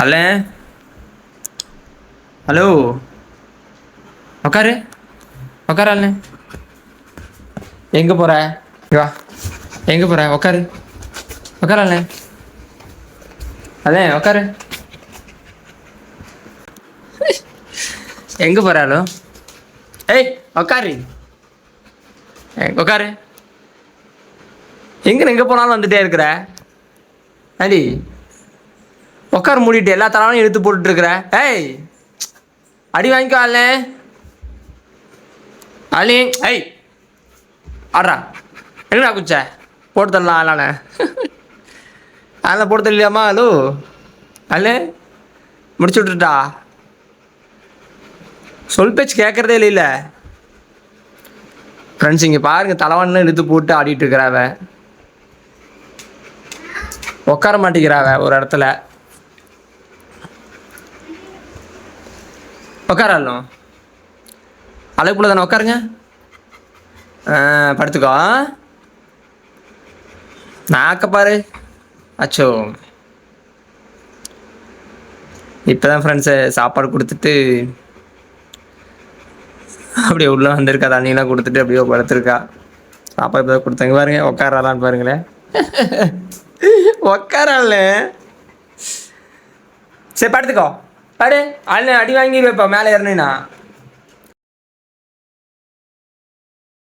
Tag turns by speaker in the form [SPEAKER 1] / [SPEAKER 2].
[SPEAKER 1] அல்ல. ஹலோ, உக்காரு உக்காரு. அல்ல எங்க போற? வா, எங்க போற? உக்காரு உக்காரு. அல்ல அதான் உக்காரு. எங்க போறாலும்? ஏய் உக்காரு, உக்காரு. எங்க போனாலும் வந்துட்டே இருக்கிற அடி. உக்கார மூடிட்டு எல்லா தலாவையும் இழுத்து போட்டுட்டு இருக்கிற. ஏய் அடி வாங்கிக்கோ. அல்ல அலி, ஐய் ஆடுறா. என்னடா குச்ச போட்டு தரலாம். ஆளான அதெல்லாம் போட்டு தரலையாம்மா? ஹலோ அல்ல, முடிச்சு விட்டுட்டா. சொல் பேச்சு கேட்கறதே இல்லை. ஃப்ரெண்ட்ஸ் இங்கே பாருங்க, தலைவன்னு இழுத்து போட்டு ஆடிட்டு இருக்கிறாவ. உட்கார மாட்டேங்கிறாவ ஒரு இடத்துல. உட்காரலாம் அளவுக்குள்ள தானே. உட்காருங்க. படுத்துக்கோ. நாக்க பாரு. அச்சோ, இப்போதான் ஃப்ரெண்ட்ஸு சாப்பாடு கொடுத்துட்டு அப்படியே உள்ள வந்திருக்கா. தண்ணியெலாம் கொடுத்துட்டு அப்படியே படுத்துருக்கா. சாப்பாடு இப்போ தான் கொடுத்தாங்க பாருங்க. உட்காராலான்னு பாருங்களேன். உட்காரல. சரி படுத்துக்கோ. படு. அடி வாங்கிடுவேப்பா மேலே ஏறினா.